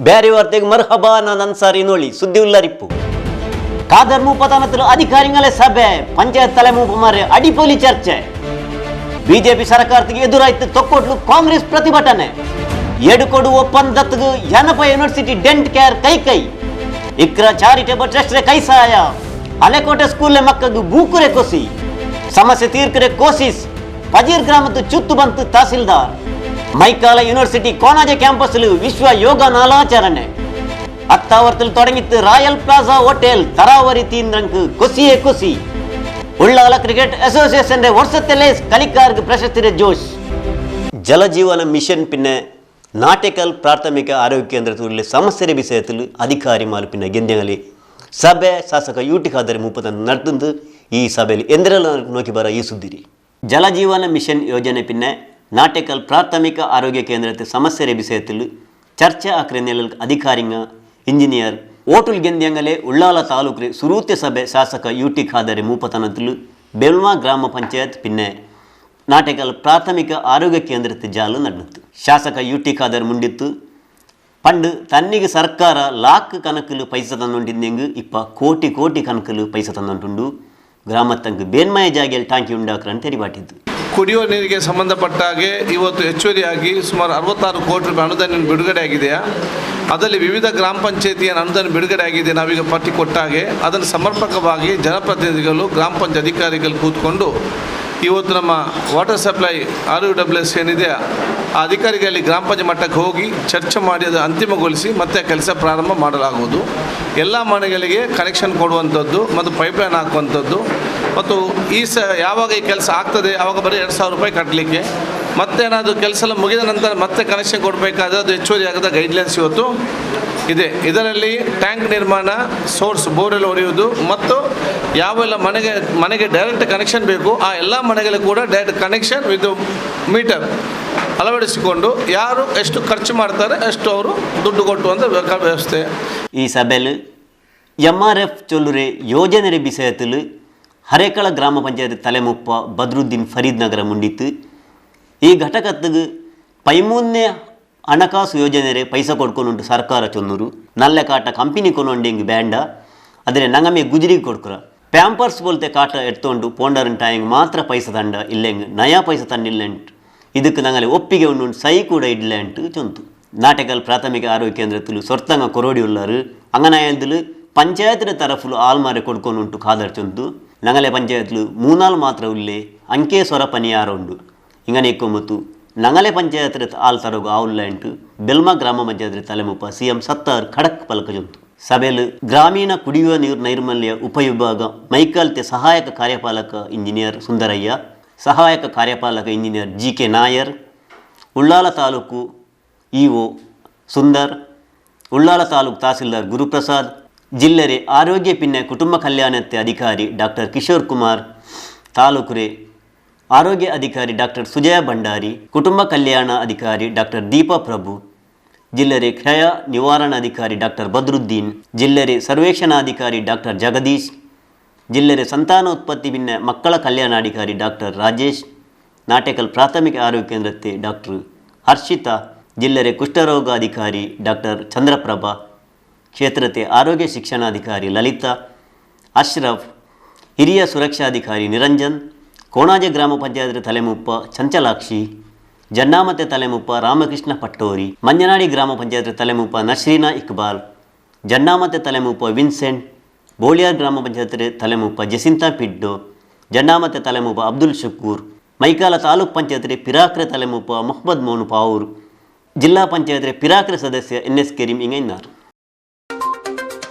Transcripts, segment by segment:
ಬೇರೆ ವಾರ್ತೆಗೆ ಮರ್ಹಬಾ ನಾನು ಅನ್ಸಾರಿ ನೋಳಿ ಸುದ್ದಿ ಉಲ್ಲರಿಪ್ಪು ಕಾದರ್ ಮೂಪತನത്തിൽ ಅಧಿಕಾರಿಗಳೇ ಸಭೆ ಪಂಚಾಯತ್ ತಲೆಮೂಪುಮಾರೆ ಅಡಿಪೋಲಿ ಚರ್ಚೆ ಬಿಜೆಪಿ ಸರ್ಕಾರಕ್ಕೆ ಎದುರಾಯ್ತು ತೊಕ್ಕೊಟ್ಲು ಕಾಂಗ್ರೆಸ್ ಪ್ರತಿಭಟನೆ ಎಡುಕೊಡು ಒಪ್ಪಂದತ್ಗೆ ಯನಪ ಯೂನಿವರ್ಸಿಟಿ ಡೆಂಟ್ ಕೇರ್ ಕೈ ಇಕ್ರಾ ಚಾರಿಟೇಬಲ್ ಟ್ರಸ್ಟ್ ಕೈ ಸಹಾಯ ಹಳೆಕೋಟೆ ಸ್ಕೂಲ್ ಮಕ್ಕಳು ಬೂಕುರೆ ಕೊಸಿ ಸಮಸ್ಯೆ ತೀರ್ಕರೆ ಕೋಸಿಸ್ ಪಜೀರ್ ಗ್ರಾಮದ ಚುತ್ತು ಬಂತು ತಹಸೀಲ್ದಾರ್ ಮೈಕಾಲ ಯೂನಿವರ್ಸಿಟಿ ಕೋನಾಜೆ ಕ್ಯಾಂಪಸ್ ವಿಶ್ವ ಯೋಗ ನಾಲಾಚರಣೆ ಅತ್ತಾವರ್ತಲ್ ತೊಡಗಿತ್ತು ರಾಯಲ್ ಪ್ಲಾಜಾ ಹೋಟೆಲ್ ತರಾವರಿ ತೀನ್ರಂಕ್ ಕೊಸಿಯೇ ಕೊಸಿ ಉಳ್ಳಾಲ ಕ್ರಿಕೆಟ್ ಅಸೋಸಿಯೇಷನ್ ವರ್ಷತ್ತಲೇ ಕಲಿಕಾರ್ಗ್ ಪ್ರಶಸ್ತಿ ಜೋಶ್ ಜಲಜೀವನ ಮಿಷನ್ ಪಿನ್ನೆ ನಾಟೆಕಲ್ ಪ್ರಾಥಮಿಕ ಆರೋಗ್ಯ ಕೇಂದ್ರ ಸಮಸ್ಯೆ ವಿಷಯത്തിൽ ಅಧಿಕಾರಿಮಾರು ಪಿನ್ನ ಗೆಂದೆಗಲಿ ಸಭೆ ಶಾಸಕ ಯೂಟಿ ಖಾದರ್ ಮೂಪತನ್ನು ನಡೆದು ಈ ಸಭೆಯಲ್ಲಿ ಎಂದರೆಲ್ಲ ನೋಕಿ ಬರ ಈ ಸುದ್ದಿರಿ ಜಲಜೀವನ ಮಿಷನ್ ಯೋಜನೆ ಪಿನ್ನೆ ನಾಟೆಕಲ್ ಪ್ರಾಥಮಿಕ ಆರೋಗ್ಯ ಕೇಂದ್ರ ಸಮಸ್ಯೆ ವಿಷಯത്തിൽ ಚರ್ಚೆ ಆಕ್ರೆನೆಲ್ ಅಧಿಕಾರಿಗ ಇಂಜಿನಿಯರ್ ಓಟುಲ್ ಗೆಂದ್ಯಂಗಲೆ ಉಳ್ಳಾಲ ತಾಲೂಕು ಸುರೂತ್ಯ ಸಭೆ ಶಾಸಕ ಯೂಟಿ ಖಾದರ್ ಮೂಪತನത്തിൽ ಬೆಲ್ವಾ ಗ್ರಾಮ ಪಂಚಾಯತ್ ಪಿನ್ನೆ ನಾಟೆಕಲ್ ಪ್ರಾಥಮಿಕ ಆರೋಗ್ಯ ಕೇಂದ್ರ ಜಾಲು ನಡೆಯಿತು ಶಾಸಕ ಯೂಟಿ ಖಾದರ್ ಮುಂಡಿತ್ತು ಪಂಡು ತನ್ನಿಗೆ ಸರ್ಕಾರ ಲಾಕ್ ಕನಕಲು ಪೈಸೆ ತಂದೊಂಡಿದ್ದೆಂಗು ಇಪ್ಪ ಕೋಟಿ ಕನಕಲು ಪೈಸೆ ತಂದೊಂಟುಂಡು ಗ್ರಾಮತ್ತಂಗೆ ಬೇನ್ಮಯ ಜಾಗೆಯಲ್ಲಿ ಟಾಂಕಿ ಉಂಡಾಕ್ರಂತ ತೆರಿಬಾಟಿದ್ದು ಕುಡಿಯುವ ನೀರಿಗೆ ಸಂಬಂಧಪಟ್ಟ ಹಾಗೆ ಇವತ್ತು ಹೆಚ್ಚುವರಿಯಾಗಿ ಸುಮಾರು 66 ಕೋಟಿ ರೂಪಾಯಿ ಅನುದಾನ ಬಿಡುಗಡೆ ಆಗಿದೆಯಾ ಅದರಲ್ಲಿ ವಿವಿಧ ಗ್ರಾಮ ಪಂಚಾಯತಿಯ ಅನುದಾನ ಬಿಡುಗಡೆ ಆಗಿದೆ ನಾವೀಗ ಪಟ್ಟಿ ಕೊಟ್ಟ ಹಾಗೆ ಅದನ್ನು ಸಮರ್ಪಕವಾಗಿ ಜನಪ್ರತಿನಿಧಿಗಳು ಗ್ರಾಮ ಪಂಚಾಯತ್ ಅಧಿಕಾರಿಗಳು ಕೂತ್ಕೊಂಡು ಇವತ್ತು ನಮ್ಮ ವಾಟರ್ ಸಪ್ಲೈ RUWS ಏನಿದೆ ಆ ಅಧಿಕಾರಿಗಳಲ್ಲಿ ಗ್ರಾಮ ಪಂಚಾಯತ್ ಮಟ್ಟಕ್ಕೆ ಹೋಗಿ ಚರ್ಚೆ ಮಾಡಿ ಅದು ಅಂತಿಮಗೊಳಿಸಿ ಮತ್ತೆ ಕೆಲಸ ಪ್ರಾರಂಭ ಮಾಡಲಾಗುವುದು ಎಲ್ಲ ಮನೆಗಳಿಗೆ ಕನೆಕ್ಷನ್ ಕೊಡುವಂಥದ್ದು ಮತ್ತು ಪೈಪ್ಲೈನ್ ಹಾಕುವಂಥದ್ದು ಮತ್ತು ಯಾವಾಗ ಈ ಕೆಲಸ ಆಗ್ತದೆ ಆವಾಗ ಬರೀ 2,000 ರೂಪಾಯಿ ಕಟ್ಟಲಿಕ್ಕೆ ಮತ್ತೇನಾದರೂ ಕೆಲಸ ಎಲ್ಲ ಮುಗಿದ ನಂತರ ಮತ್ತೆ ಕನೆಕ್ಷನ್ ಕೊಡಬೇಕಾದ್ರೆ ಅದು ಹೆಚ್ಚುವರಿ ಆಗದ ಗೈಡ್ಲೈನ್ಸ್ ಇವತ್ತು ಇದೆ. ಇದರಲ್ಲಿ ಟ್ಯಾಂಕ್ ನಿರ್ಮಾಣ, ಸೋರ್ಸ್ ಬೋರೆಲ್ಲ ಹೊಡೆಯುವುದು ಮತ್ತು ಯಾವೆಲ್ಲ ಮನೆಗೆ ಡೈರೆಕ್ಟ್ ಕನೆಕ್ಷನ್ ಬೇಕು ಆ ಎಲ್ಲ ಮನೆಗಳಿಗೆ ಕೂಡ ಡೈರೆಕ್ಟ್ ಕನೆಕ್ಷನ್ ವಿತ್ ಮೀಟರ್ ಅಳವಡಿಸಿಕೊಂಡು ಯಾರು ಎಷ್ಟು ಖರ್ಚು ಮಾಡ್ತಾರೆ ಅಷ್ಟು ಅವರು ದುಡ್ಡು ಕೊಟ್ಟುವಂಥ ವ್ಯವಸ್ಥೆ. ಈ ಸಭೆಯಲ್ಲಿ MRF ಚೊಲ್ಲುರೆ ಯೋಜನೆ ವಿಷಯത്തിൽ ಹರೇಕಳ ಗ್ರಾಮ ಪಂಚಾಯತ್ ತಲೆಮುಪ್ಪ ಬದ್ರುದ್ದೀನ್ ಫರೀದ್ ನಗರ ಮುಂಡಿತ್ತು. ಈ ಘಟಕತ್ತಿಗೆ 13ನೇ ಹಣಕಾಸು ಯೋಜನೆ ಪೈಸೆ ಕೊಡ್ಕೊಂಡು ಸರ್ಕಾರ ಚೊನ್ನೂರು ನಲ್ಲೆ ಕಾಟ ಕಂಪನಿ ಕೊನೊಂಡೆಂಗೆ ಬ್ಯಾಂಡ ಆದರೆ ನಂಗಮೆ ಗುಜರಿಗೆ ಕೊಡ್ಕೊರ ಪ್ಯಾಂಪರ್ಸ್ ಬೋಲ್ತೆ ಕಾಟ ಎತ್ತೊಂಡು ಪೋಂಡರನ್ ಟಾಯಿಂಗ್ ಮಾತ್ರ ಪೈಸೆ ತಂಡ ಇಲ್ಲೆಂಗೆ ನಯಾ ಪೈಸೆ ತಂಡಿಲ್ಲಂಟು ಇದಕ್ಕೆ ನಂಗಲೆ ಒಪ್ಪಿಗೆ ಉಂಡು ಸೈ ಕೂಡ ಇಡ್ಲ ಅಂಟು ಚೊಂತು. ನಾಟೆಕಲ್ ಪ್ರಾಥಮಿಕ ಆರೋಗ್ಯ ಕೇಂದ್ರത്തിൽ ಸೊರ್ತಂಗ ಕೊರೋಡಿ ಉಳ್ಳಾರು ಅಂಗನಾಯಂದಿಲು ಪಂಚಾಯತಿನ ತರಫುಲು ಆಲ್ಮಾರೆ ಕೊಡ್ಕೊಂಡು ಖಾದರ್ ಚೊಂತು ನಂಗಲೆ ಪಂಚಾಯತ್ಲು 3 ಮಾತ್ರ ಉಲ್ಲೆ ಅಂಕೆ ಸೊರ ಪನಿಯಾರ ಉಂಡು ಇಂಗನೆ ಇಕ್ಕೊಂಬತ್ತು ನಂಗಲೆ ಪಂಚಾಯತ್ ಆಲ್ ತರಗು ಆವುಲ್ಲ ಅಂಟು ಬೆಲ್ಮಾ ಗ್ರಾಮ ಪಂಚಾಯತ್ ತಲೆಮುಪ್ಪ CM ಸತ್ತಾರ್ ಖಡಕ್ ಪಲಕ ಚೊಂತು. ಸಭೆಯಲ್ಲಿ ಗ್ರಾಮೀಣ ಕುಡಿಯುವ ನೀರು ನೈರ್ಮಲ್ಯ ಉಪವಿಭಾಗ ಮೈಕಲ್ತೆ ಸಹಾಯಕ ಕಾರ್ಯಪಾಲಕ ಇಂಜಿನಿಯರ್ ಸುಂದರಯ್ಯ, ಸಹಾಯಕ ಕಾರ್ಯಪಾಲಕ engineer GK Nair, Ullal taluk EO Sundar, Ullal taluk tahsildar Guruprasad, ಜಿಲ್ಲೆರೆ ಆರೋಗ್ಯ ಪಿನ್ನೆ ಕುಟುಂಬ ಕಲ್ಯಾಣತೆ ಅಧಿಕಾರಿ ಡಾಕ್ಟರ್ ಕಿಶೋರ್ ಕುಮಾರ್, ತಾಲೂಕುರೆ ಆರೋಗ್ಯ ಅಧಿಕಾರಿ ಡಾಕ್ಟರ್ ಸುಜಯ ಭಂಡಾರಿ, ಕುಟುಂಬ ಕಲ್ಯಾಣ ಅಧಿಕಾರಿ ಡಾಕ್ಟರ್ ದೀಪಾ ಪ್ರಭು, ಜಿಲ್ಲೆರೆ ಕ್ಷಯ ನಿವಾರಣಾಧಿಕಾರಿ ಡಾಕ್ಟರ್ ಬದ್ರುದ್ದೀನ್, ಜಿಲ್ಲೆರೆ ಸರ್ವೇಕ್ಷಣಾಧಿಕಾರಿ ಡಾಕ್ಟರ್ ಜಗದೀಶ್, ಜಿಲ್ಲೆರೆ ಸಂತಾನೋತ್ಪತ್ತಿ ಪಿನ್ನೆ ಮಕ್ಕಳ ಕಲ್ಯಾಣಾಧಿಕಾರಿ ಡಾಕ್ಟರ್ ರಾಜೇಶ್, ನಾಟೆಕಲ್ ಪ್ರಾಥಮಿಕ ಆರೋಗ್ಯ ಕೇಂದ್ರತೆ ಡಾಕ್ಟರ್ ಹರ್ಷಿತಾ, ಜಿಲ್ಲೆರೆ ಕುಷ್ಠರೋಗಾಧಿಕಾರಿ ಡಾಕ್ಟರ್ ಚಂದ್ರಪ್ರಭಾ, ಕ್ಷೇತ್ರತೆ ಆರೋಗ್ಯ ಶಿಕ್ಷಣಾಧಿಕಾರಿ ಲಲಿತಾ, ಅಶ್ರಫ್, ಹಿರಿಯ ಸುರಕ್ಷಾಧಿಕಾರಿ ನಿರಂಜನ್, ಕೋಣಾಜೆ ಗ್ರಾಮ ಪಂಚಾಯತ್ ತಲೆಮುಪ್ಪ ಚಂಚಲಾಕ್ಷಿ, ಜನ್ನಾಮತೆ ತಲೆಮುಪ್ಪ ರಾಮಕೃಷ್ಣ ಪಟ್ಟೋರಿ, ಮಂಜನಾಡಿ ಗ್ರಾಮ ಪಂಚಾಯತ್ ತಲೆಮುಪ್ಪ ನಶ್ರೀನಾ ಇಕ್ಬಾಲ್, ಜನ್ನಾಮತೆ ತಲೆಮುಪ್ಪ ವಿನ್ಸೆಂಟ್, ಬೋಳಿಯಾರ್ ಗ್ರಾಮ ಪಂಚಾಯತ್ ತಲೆಮುಪ್ಪ ಜಸಿಂತಾ ಪಿಡ್ಡೋ, ಜನ್ನಾಮತೆ ತಲೆಮುಪ್ಪ ಅಬ್ದುಲ್ ಶಕೂರ್, ಮೈಕಾಲ ತಾಲೂಕ್ ಪಂಚಾಯತ್ ಪಿರಾಕ್ರೆ ತಲೆಮುಪ್ಪ ಮೊಹಮ್ಮದ್ ಮೋನು ಪಾವೂರ್, ಜಿಲ್ಲಾ ಪಂಚಾಯತ್ ಪಿರಾಕ್ರೆ ಸದಸ್ಯ NS ಕರೀಂ ಇಂಗೈನಾರ್.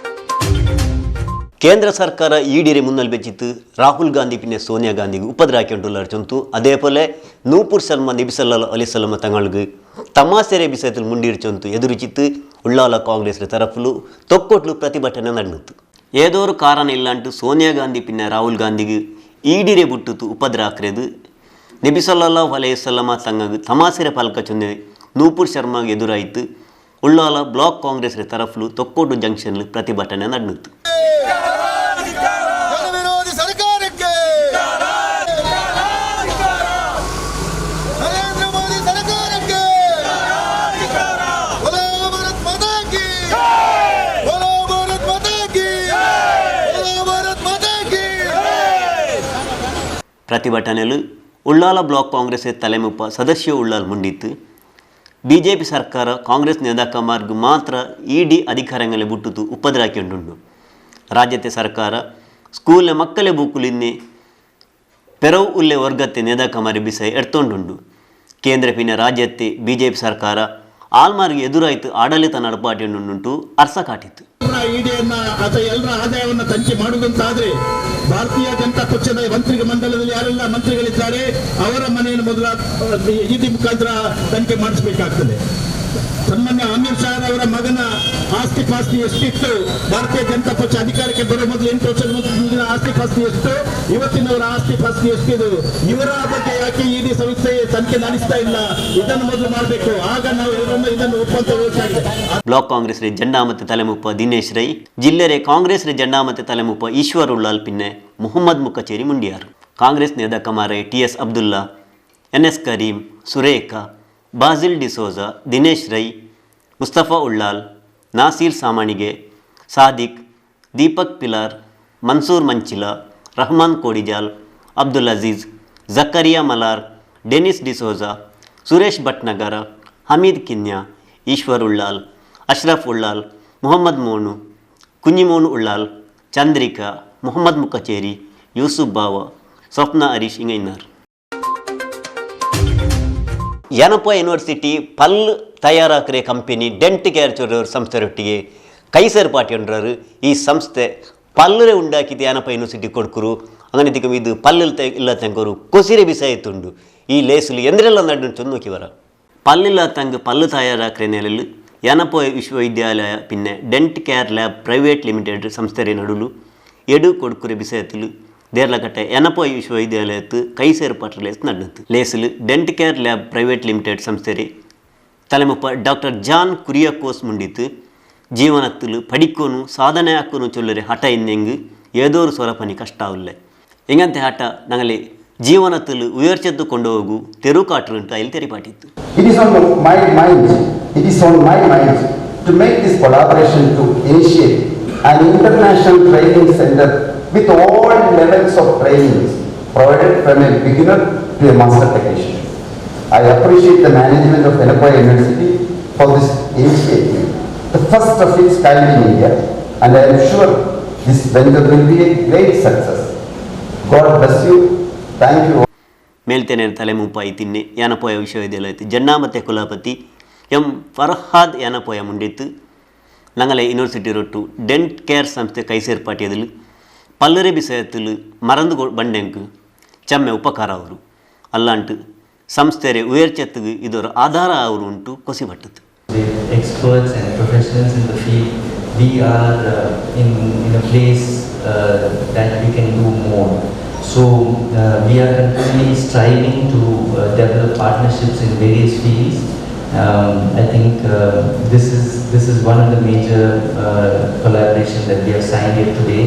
ಕೇಂದ್ರ ಸರ್ಕಾರ ಈಡಿರೆ ಮುನ್ನಲ್ ಬೆಚ್ಚಿತ್ತು ರಾಹುಲ್ ಗಾಂಧಿ ಪಿನ್ನೆ ಸೋನಿಯಾ ಗಾಂಧಿಗೆ ಉಪದ್ರ ಹಾಕಿಕೊಂಡುಲ್ಲಾರ ಚೊಂತು ಅದೇಪೋಲೆ ನೂಪುರ್ ಸಲ್ಮಾನ್ ನಬಿಸಲ್ಲ ಅಲಿಸಲ್ಲಮ ತಂಗಳಿಗೆ ತಮಾಸೆರೆ ವಿಷಯത്തിൽ ಮುಂಡಿರು ಚೊಂತು ಎದುರಿಚಿತ್ತು ಉಳ್ಳಾಲ ಕಾಂಗ್ರೆಸ್ ತರಫುಲು ತೊಕ್ಕೊಟ್ಲು ಪ್ರತಿಭಟನೆ ನಡೆಯಿತು. ಏದೋರು ಕಾರಣ ಇಲ್ಲಂಟು ಸೋನಿಯಾ ಗಾಂಧಿ ಪಿನ್ನೆ ರಾಹುಲ್ ಗಾಂಧಿಗೆ ಈಡಿರೆ ಬಿಟ್ಟಿತು ಉಪದ್ರ ಹಾಕ್ರೆದು ನಬಿಸಲ್ಲ ಅಲೈಸಲ್ಲಮ ತಂಗಗೆ ತಮಾಸೆರೆ ಪಾಲ್ಕ ಚೊಂದೆ ನೂಪುರ್ ಶರ್ಮಾಗೆ ಎದುರಾಯಿತು. ಉಳ್ಳಾಲ ಬ್ಲಾಕ್ ಕಾಂಗ್ರೆಸ್ ತರಫುಲು ತೊಕ್ಕೋಟು ಜಂಕ್ಷನ್ ಪ್ರತಿಭಟನೆ ನಡೆಯಿತು. ಪ್ರತಿಭಟನೆಲು ಉಳ್ಳಾಲ ಬ್ಲಾಕ್ ಕಾಂಗ್ರೆಸ್ ತಲೆಮುಪ್ಪ ಸದಸ್ಯ ಉಳ್ಳಾಲ್ ಮುಂಡಿತ್ತು ಬಿಜೆಪಿ ಸರ್ಕಾರ ಕಾಂಗ್ರೆಸ್ നേതാക്കന്മാർക്ക് ಮಾತ್ರ ಇಡಿ ಅಧಿಕಾರങ്ങളെ ಬಿಟ್ಟುತು ಉಪದ್ರಾಕಿಯುಂಡು ರಾಜ್ಯത്തെ ಸರ್ಕಾರ ಸ್ಕೂಲ್ನ ಮಕ್ಕಳೇ ಬೂಕುಲಿನ್ನೆ ಪೆರವು ಉಲ್ಲೆ ವರ್ಗത്തെ നേതാക്കന്മാരെ ಬಿಸೈ ಎಡ್ತೊಂಡುಂಡು ಕೇಂದ್ರ ಪಿನ್ನ ರಾಜ್ಯത്തെ ಬಿಜೆಪಿ ಸರ್ಕಾರ ಆಲ್ಮಾರ್ಗೆ ಎದುರಾಯಿತು ಆಡಳಿತ ನಡಪಾಟಿಯುಂಟು ಅರ್ಸ ಕಾಟಿತ್ತು ಇಡಿಯನ್ನ ಅಥವಾ ಎಲ್ಲರ ಆದಾಯವನ್ನು ತನಿಖೆ ಮಾಡುವುದಂತಾದ್ರೆ ಭಾರತೀಯ ಜನತಾ ಪಕ್ಷದ ಮಂತ್ರಿ ಮಂಡಲದಲ್ಲಿ ಯಾರೆಲ್ಲ ಮಂತ್ರಿಗಳಿದ್ದಾರೆ ಅವರ ಮನೆಯನ್ನು ಮೊದಲ ಇಡಿ ಮುಖಾಂತರ ತನಿಖೆ ಮಾಡಿಸಬೇಕಾಗ್ತದೆ. ಸನ್ಮಾನ್ಯ ಅಮಿತ್ ಶಾ ಅವರ ಮಗನ ಆಸ್ತಿ ಪಾಸ್ತಿ ಎಷ್ಟಿತ್ತು, ಭಾರತೀಯ ಜನತಾ ಪಕ್ಷ ಅಧಿಕಾರಕ್ಕೆ ಬರೋ ಮೊದಲು 8 ವರ್ಷದ ಮೊದಲಿನ ಆಸ್ತಿ ಪಾಸ್ತಿ ಎಷ್ಟು, ಇವತ್ತಿನವರ ಆಸ್ತಿ ಪಾಸ್ತಿ ಎಷ್ಟಿದು, ಇವರ ಬಗ್ಗೆ ಯಾಕೆ ಇಡಿ ಸಂಸ್ಥೆ ತನಿಖೆ ನಡೆಸ್ತಾ ಇಲ್ಲ, ಇದನ್ನು ಮೊದಲು ಮಾಡಬೇಕು. ಆಗ ನಾವು ಇದನ್ನು ಒಪ್ಪಂತ ಹೋಗ್ತಾಗಿದೆ. ಬ್ಲಾಕ್ ಕಾಂಗ್ರೆಸ್ ಜೆಂಡಾಮತೆ ತಲೆಮುಪ್ಪ ದಿನೇಶ್ ರೈ, ಜಿಲ್ಲೆರೆ ಕಾಂಗ್ರೆಸ್ ಜೆಂಡಾಮತೆ ತಲೆಮುಪ್ಪ ಈಶ್ವರ್ ಉಳ್ಳಾಲ್ ಪಿನ್ನೆ ಮುಹಮ್ಮದ್ ಮುಕ್ಕಚೇರಿ ಮುಂಡಿಯಾರು. ಕಾಂಗ್ರೆಸ್ നേതാക്കന്മാരെ ಟಿ.ಎಸ್. ಅಬ್ದುಲ್ಲಾ, ಎನ್.ಎಸ್. ಕರೀಂ, ಸುರೇಖಾ, ಬಾಜಿಲ್ ಡಿಸೋಜಾ, ದಿನೇಶ್ ರೈ, ಮುಸ್ತಫಾ ಉಳ್ಳಾಲ್, ನಾಸೀರ್ ಸಾಮಾಣಿಗೆ, ಸಾದಿಕ್, ದೀಪಕ್ ಪಿಲಾರ್, ಮನ್ಸೂರ್ ಮಂಚಿಲಾ, ರಹಮಾನ್ ಕೋಡಿಜಾಲ್, ಅಬ್ದುಲ್ ಅಜೀಜ್, ಜಕರಿಯಾ ಮಲಾರ್, ಡೆನಿಸ್ ಡಿಸೋಜಾ, ಸುರೇಶ್ ಭಟ್ನಗರ, ಹಮೀದ್ ಕಿನ್ಯಾ, ಈಶ್ವರ್ ಉಳ್ಳಾಲ್, ಅಶ್ರಫ್ ಉಳ್ಳಾಲ್, ಮುಹಮ್ಮದ್ ಮೋನು, ಕುഞ്ഞിಮೋನು ಉಳ್ಳಾಲ್, ಚಂದ್ರಿಕಾ, ಮುಹಮ್ಮದ್ ಮುಕ್ಕಚೇರಿ, ಯೂಸುಫ್ ಬಾವ, ಸ್ವಪ್ನ ಹರೀಶ್ ಇಂಗೈನಾರ್. ಯನಪ ಯೂನಿವರ್ಸಿಟಿ ಪಲ್ಲು ತಯಾರಾಕರೆ ಕಂಪೆನಿ ಡೆಂಟ್ ಕೇರ್ ಚೊರವರು ಸಂಸ್ಥೆರೊಟ್ಟಿಗೆ ಕೈಸೇರ್ಪಾಟಿಯೊಂಡ್ರರು. ಈ ಸಂಸ್ಥೆ ಪಲ್ಲರೆ ಉಂಡಾಕಿದ್ದು ಯನಪ ಯೂನಿವರ್ಸಿಟಿ ಕೊಡ್ಕರು ಅಂಗನಿತಿಕ ಇದು ಪಲ್ಲು ಇಲ್ಲ ತಂಗರು ಕೊಸಿರೆ ಬಿಸಾಯಿತುಂಡು. ಈ ಲೇಸಲು ಎಂದ್ರೆಲ್ಲ ನಡು ಚೊಂದೋಕಿವರ ಪಲ್ಲಿಲ್ಲ ತಂಗ ಪಲ್ಲು ತಯಾರಾಕರೆ ನೆಲೆಲು ಯನಪ ವಿಶ್ವವಿದ್ಯಾಲಯ ಪಿನ್ನೆ dent care lab private limited ಸಂಸ್ಥೆರೆ ನಡುಲು ಎಡು ಕೊಡ್ಕುರೆ ಬಿಸಾಯತ್ತಲು ದೇರ್ಲಕಟ್ಟೆ ಯನಪ ವಿಶ್ವವಿದ್ಯಾಲಯತ್ತು ಕೈಸೇರ್ಪಾಟ್ರ ಲೇಸ್ ನಡೆದು ಲೇಸಲು dent care lab private limited ಸಂಸ್ಥೆರೆ ತಲೆಮುಪ್ಪ ಡಾಕ್ಟರ್ ಜಾನ್ ಕುರಿಯಾಕೋಸ್ ಮುಂಡಿತ್ತು ಜೀವನತ್ತಲು ಪಡಿಕೋನು ಸಾಧನೆ ಹಾಕೋನು ಚೊಲ್ಲರೆ ಹಠ ಇನ್ನೆಂಗು ಏದೋರು ಸ್ವರಪನಿ ಕಷ್ಟ ಉಲ್ಲೆ ಎಂಗಂತೆ ಹಠ ನಂಗಲೆ ಜೀವನತ್ತಲು ಉಯರ್ಚೆದ್ದು ಕೊಂಡು ಹೋಗು ತೆರುಕಾಟ್ರು ಅಂತ ಇಲ್ಲಿ ತೆರಿಪಾಟಿತ್ತು. It is on my mind, it is on my mind to make this collaboration to initiate an international training center with all levels of training provided from a beginner to a master technician. I appreciate the management of Yanapaya University for this initiative, the first of its kind in India, and I am sure this venture will be a great success. God bless you. Thank you. ಮೇಲ್ತೆನೆ ತಲೆಮುಪ್ಪಾಯಿ ತಿನ್ನೆ ಯಾನಪೋಯ ವಿಶ್ವವಿದ್ಯಾಲಯದ ಜೆಂಡಾಮತೆ ಕುಲಪತಿ M Farhad ಯಾನಪೋಯ ಮುಂಡಿತ್ತು ನಂಗಲೆ university ರೊಟ್ಟು dent care ಸಂಸ್ಥೆ ಕೈಸೇರ್ಪಾಟಿಯದಲ್ಲಿ ಪಲ್ಲರೆ ಬಿಸಾಯತ್ತಲು ಮರಂದು ಬಂಡೆಂಕು ಚೆಮ್ಮೆ ಉಪಕಾರ ಅವರು ಅಲ್ಲಾಂಟು ಸಂಸ್ಥೆರೆ ಉಯರ್ಚೆತ್ತುಗು ಇದರ ಆಧಾರ ಅವರು ಉಂಟು ಕೊಸಿಬಟ್ಟದು. Experts and professionals in the field, we are in a place that we can do more. So we are continually striving to develop partnerships in various fields. I think this is one of the major collaboration that we have signed here today.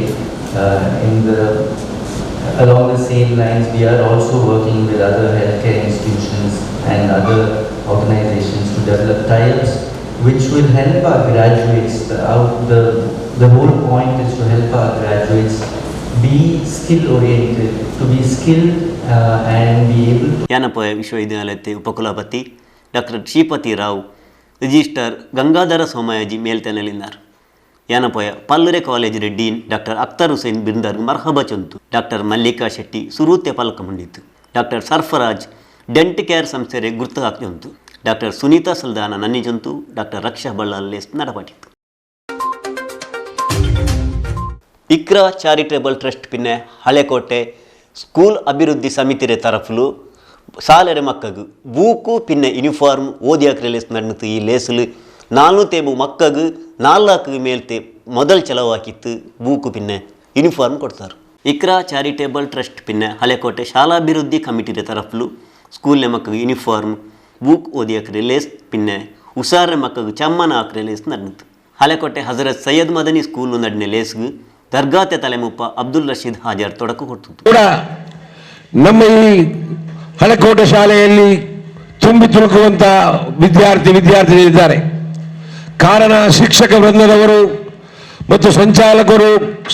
Along the same lines, we are also working with other healthcare institutions and other organizations to develop tie-ups which will help our graduates. The whole point is to help our graduates be skill oriented, to be skilled and be able to. Yenepoya ವಿಶ್ವವಿದ್ಯಾಲಯದ ಉಪಕುಲಪತಿ doctor Shripati Rao, registrar Gangadhara Somayaji ಮೇಲ್ತೆನಲಿದ್ದಾರೆ. ಯಾನಪೋಯ ಪಲ್ಲರೆ ಕಾಲೇಜಿನ dean doctor Akhtar Hussain ಬಿರ್ದಾರ್ಗ್ ಮರ್ಹಬ ಚೊಂತು. Doctor Mallika Shetty ಸುರೂತ್ಯ ಫಲಕ ಮುಂಡಿತು. ಡಾಕ್ಟರ್ ಸರ್ಫರಾಜ್ ಡೆಂಟ್ ಕೇರ್ ಸಂಸ್ಥೆರೆ ಗುರ್ತು ಹಾಕ್ಯಂತು. ಡಾಕ್ಟರ್ ಸುನೀತಾ ಸಲ್ದಾನ ನನ್ನಿ ಚೊಂತು. ಡಾಕ್ಟರ್ ರಕ್ಷಾ ಬಳ್ಳಾಲೇಸ್ ನಡಪಾಟಿತ್ತು. ಇಕ್ರಾ ಚಾರಿಟೇಬಲ್ ಟ್ರಸ್ಟ್ ಪಿನ್ನೆ ಹಳೆಕೋಟೆ ಸ್ಕೂಲ್ ಅಭಿವೃದ್ಧಿ ಸಮಿತಿರೆ ತರಫುಲು ಸಾಲೆರೆ ಮಕ್ಕಗು ಬೂಕು ಪಿನ್ನೆ ಯೂನಿಫಾರ್ಮ್ ಓದಿಯಾಕ್ರೆ ಲೇಸ್ ನಡೆದು. ಈ ಲೇಸಲು 400 ಮಕ್ಕಗು 4 ಮೇಲ್ತೆ ಮೊದಲು ಚೆಲವಾಕಿತ್ತು ಬೂಕು ಪಿನ್ನೆ ಯೂನಿಫಾರ್ಮ್ ಕೊಡ್ತಾರೆ. ಇಕ್ರಾ ಚಾರಿಟೇಬಲ್ ಟ್ರಸ್ಟ್ ಪಿನ್ನೆ ಹಳೆಕೋಟೆ ಶಾಲಾಭಿವೃದ್ಧಿ ಕಮಿಟಿರೆ ತರಫುಲು ಸ್ಕೂಲ್ನ ಮಕ್ಕಗು ಯೂನಿಫಾರ್ಮ್ ಬೂಕ್ ಓದಿಯಾಕ್ರೆ ಲೇಸ್ ಪಿನ್ನೆ ಹುಷಾರ ಮಕ್ಕಗು ಚಮ್ಮನ ಹಾಕ್ರೆ ಲೇಸ್ ನಡೆದು. ಹಳೆಕೋಟೆ ಹಜರತ್ ಸೈಯದ್ ಮದನಿ ಸ್ಕೂಲು ನಡ್ನೆ ಲೇಸ್ಗು ದರ್ಗಾತೆ ತಲೆಮುಪ್ಪ ಅಬ್ದುಲ್ ರಶೀದ್ ಹಾಜರ್ ತೊಡಕು ಕೊಡ್ತಿತ್ತು. ಕೂಡ ನಮ್ಮ ಈ ಹಳೆಕೋಟೆ ಶಾಲೆಯಲ್ಲಿ ತುಂಬಿ ತುಳುಕುವಂತ ವಿದ್ಯಾರ್ಥಿಗಳಿದ್ದಾರೆ. ಕಾರಣ ಶಿಕ್ಷಕ ವೃಂದದವರು ಮತ್ತು ಸಂಚಾಲಕರು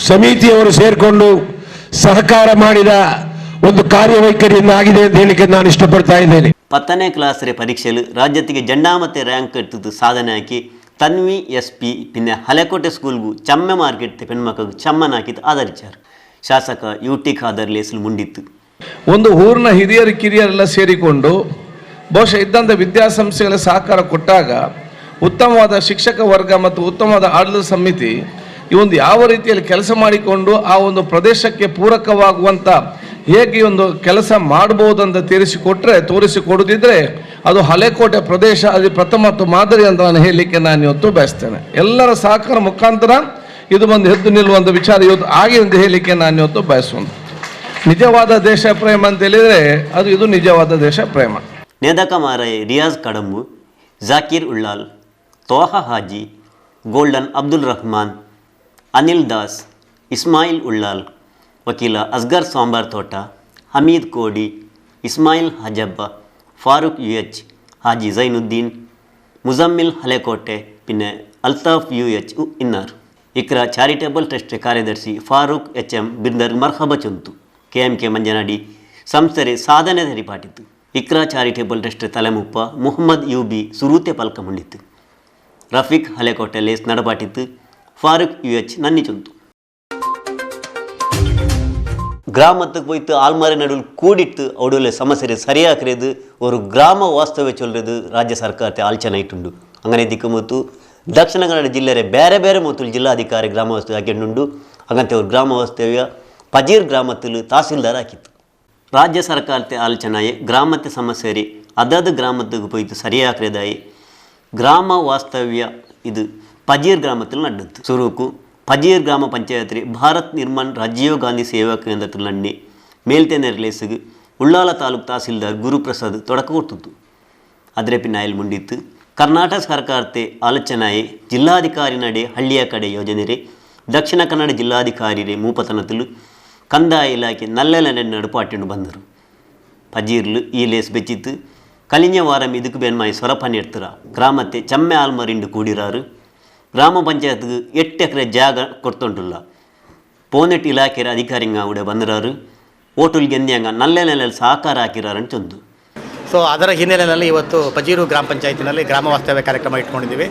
ಸಮಿತಿಯವರು ಸೇರಿಕೊಂಡು ಸಹಕಾರ ಮಾಡಿದ ಒಂದು ಕಾರ್ಯವೈಖರಿಯನ್ನು ಆಗಿದೆ ಅಂತ ಹೇಳಿಕ್ಕೆ ನಾನು ಇಷ್ಟಪಡ್ತಾ ಇದ್ದೇನೆ. 10ನೇ ಕ್ಲಾಸ್ ಪರೀಕ್ಷೆಯಲ್ಲಿ ರಾಜ್ಯത്തിಗೆ ജണ്ടാമത്തെ റാങ്ക് എടുത്തത് സാധനയാക്കി തൻവി SP പിന്നെ ഹലക്കോട്ടെ സ്കൂൾಗೂ ಚಮ್ಮೆ ಮಾರ್ಕೆಟ್ ಪೆಣ್ಮಕ್ಕಳು ಚಮ್ಮನಾಕಿದ್ದು ಆಧರಿಸಿದ್ದಾರೆ. ಶಾಸಕ UT ಖಾದರ್ ಲೇಸಲು ಮುಂಡಿತ್ತು. ಒಂದು ಊರಿನ ಹಿರಿಯರು ಕಿರಿಯರೆಲ್ಲ ಸೇರಿಕೊಂಡು ಬಹುಶಃ ಇದ್ದಂಥ ವಿದ್ಯಾಸಂಸ್ಥೆಗಳ ಸಹಕಾರ ಕೊಟ್ಟಾಗ ಉತ್ತಮವಾದ ಶಿಕ್ಷಕ ವರ್ಗ ಮತ್ತು ಉತ್ತಮವಾದ ಆಡಳಿತ ಸಮಿತಿ ಈ ಒಂದು ಯಾವ ರೀತಿಯಲ್ಲಿ ಕೆಲಸ ಮಾಡಿಕೊಂಡು ಆ ಒಂದು ಪ್ರದೇಶಕ್ಕೆ ಪೂರಕವಾಗುವಂಥ ಹೇಗೆ ಒಂದು ಕೆಲಸ ಮಾಡ್ಬೋದಂತ ತೋರಿಸಿಕೊಡದಿದ್ರೆ ಅದು ಹಳೆಕೋಟೆ ಪ್ರದೇಶ ಅದು ಪ್ರಥಮ ಮತ್ತು ಮಾದರಿ ಅಂತ ನಾನು ಹೇಳಲಿಕ್ಕೆ ನಾನು ಇವತ್ತು ಬಯಸ್ತೇನೆ. ಎಲ್ಲರ ಸಹಕಾರ ಮುಖಾಂತರ ಇದು ಒಂದು ಎದ್ದು ನಿಲ್ಲುವಂಥ ವಿಚಾರ ಇವತ್ತು ಆಗಿದೆ ಅಂತ ಹೇಳಲಿಕ್ಕೆ ನಾನು ಇವತ್ತು ಬಯಸುವಂತ. ನಿಜವಾದ ದೇಶ ಪ್ರೇಮ ಅಂತ ಹೇಳಿದರೆ ಇದು ನಿಜವಾದ ದೇಶ ಪ್ರೇಮ. ನೇದಕಮಾರೈ ರಿಯಾಜ್ ಕಡಂಬು, ಜಾಕೀರ್ ಉಳ್ಳಾಲ್, ತೋಹಾ ಹಾಜಿ, ಗೋಲ್ಡನ್ ಅಬ್ದುಲ್ ರಹಮಾನ್, ಅನಿಲ್ ದಾಸ್, ಇಸ್ಮಾಯಿಲ್ ಉಳ್ಳಾಲ್, ವಕೀಲ ಅಸ್ಗರ್ ಸಾಂಬಾರ್ ತೋಟ, ಹಮೀದ್ ಕೋಡಿ, ಇಸ್ಮಾಯಿಲ್ ಹಜಬ್ಬ, ಫಾರೂಕ್ UH, ಹಾಜಿ ಜೈನುದ್ದೀನ್, ಮುಜಮ್ಮಿಲ್ ಹಳೆಕೋಟೆ പിന്നെ ಅಲ್ತಾಫ್ UH ಇನ್ನಾರು. ಇಕ್ರಾ ಚಾರಿಟೇಬಲ್ ಟ್ರಸ್ಟ್ ಕಾರ್ಯದರ್ಶಿ ಫಾರೂಕ್ HM ಬಿರ್ದರ್ ಮರ್ಹಬ ಚೊಂತು. KMK ಮಂಜನಾಡಿ ಸಂಸ್ಥೆ ಸಾಧನೆ ಹರಿಪಾಟಿತ್ತು. ಇಕ್ರಾ ಚಾರಿಟೇಬಲ್ ಟ್ರಸ್ಟ್ ತಲೆಮುಪ್ಪ ಮುಹಮ್ಮದ್ UB ಸುರೂತೆ ಪಲ್ಕ ಮುಂಡಿತ್ತು. ರಫೀಕ್ ಹಳೆಕೋಟೆ ಲೇಸ್ ನಡಪಾಟಿತ್ತು. ಫಾರೂಕ್ UH ನನ್ನಿ ಚೊಂತು. கிராமத்துக்கு போய்த்து ஆள்மாரி நடுவில் கூடிட்டு அவடுள்ள சமஸ்யரை சரியாக்குறது ஒரு கிராಮ ವಾಸ್ತವ್ಯ ಚೊಲ್ಲದು ರಾಜ್ಯ ಸರ್ಕಾರತೆ ಆಲೋಚನೆ ಇಟ್ಟುಂಡು. ಅಂಗನೆ ದಿಕ್ಕುಮತ್ತು ದಕ್ಷಿಣ ಕನ್ನಡ ಜಿಲ್ಲೆಯ ಬೇರೆ ಬೇರೆ ಮೊತ್ತಲು ಜಿಲ್ಲಾಧಿಕಾರಿ ಗ್ರಾಮ ವಾಸ್ತವ್ಯ ಹಾಕಿಂಡು. ಹಂಗಂತೆ ಅವ್ರ ಗ್ರಾಮ ವಾಸ್ತವ್ಯ ಪಜೀರ್ ಗ್ರಾಮത്തിൽ ತಹಸೀಲ್ದಾರ್ ಹಾಕಿತ್ತು. ರಾಜ್ಯ ಸರ್ಕಾರತೆ ಆಲೋಚನೆ ಗ್ರಾಮത്തെ ಸಮಸ್ಯೆ ಅದದು ಗ್ರಾಮத்துக்கு போய்த்து சரியாக்குறதாയി ಗ್ರಾಮ ವಾಸ್ತವ್ಯ ಇದು ಪಜೀರ್ ಗ್ರಾಮத்தில் ನಡೆದಿತ್ತು. ಸುರುಕು ಪಜೀರ್ ಗ್ರಾಮ ಪಂಚಾಯತ್ರಿ ಭಾರತ್ ನಿರ್ಮಾಣ್ ರಾಜೀವ್ ಗಾಂಧಿ ಸೇವಾ ಕೇಂದ್ರത്തിൽ ನನ್ನಿ ಮೇಲ್ತೇನೆ ರಿಲೇಸ್ಗೆ ಉಳ್ಳಾಲ ತಾಲೂಕು ತಹಸೀಲ್ದಾರ್ ಗುರುಪ್ರಸಾದ್ ತೊಡಕ ಕೊಡ್ತಿತ್ತು. ಅದರ ಪಿನ್ನಾಯಲ್ಲಿ ಮುಂಡಿತ್ತು. ಕರ್ನಾಟಕ ಸರ್ಕಾರತೆ ಆಲೋಚನೆ ಜಿಲ್ಲಾಧಿಕಾರಿ ನಡೆ ಹಳ್ಳಿಯ ಕಡೆ ಯೋಜನೆ ದಕ್ಷಿಣ ಕನ್ನಡ ಜಿಲ್ಲಾಧಿಕಾರಿ ಮೂಪತನത്തിൽ ಕಂದಾಯ ಇಲಾಖೆ ನಲ್ಲೆಲೆ ನಡುಪಾಟಿಂಡು ಬಂದರು. ಪಜೀರ್ಲು ಈ ಲೇಸ್ ಬೆಚ್ಚಿತ್ತು. ಕಲಿಂಜ ವಾರಂ ಇದಕ್ಕೆ ಬೇನ್ಮಾಯಿ ಸೊರಪನಿ ಎಡ್ತರ ಗ್ರಾಮത്തെ ಚಮ್ಮೆ ಆಲ್ಮರಿಂಡು ಕೂಡಿರಾರು. ಗ್ರಾಮ ಪಂಚಾಯತ್ಗೆ 8 ಎಕರೆ ಜಾಗ ಕೊಡ್ತೊಂಡುಲ್ಲ. ಪೋನೆಟ್ ಇಲಾಖೆಯ ಅಧಿಕಾರಿಗ ಕೂಡ ಬಂದಿರಾರು. ಓಟುಲ್ ಗೆಂದ್ಯಾಂಗ ನಲ್ಲೆಲೆ ಸಹಕಾರ ಹಾಕಿರಾರಂತ ಚೊಂದು. ಸೊ ಅದರ ಹಿನ್ನೆಲೆಯಲ್ಲಿ ಇವತ್ತು ಪಜೀರು ಗ್ರಾಮ ಪಂಚಾಯತಿನಲ್ಲಿ ಗ್ರಾಮ ವಾಸ್ತವ್ಯ ಕಾರ್ಯಕ್ರಮ ಇಟ್ಕೊಂಡಿದ್ದೀವಿ.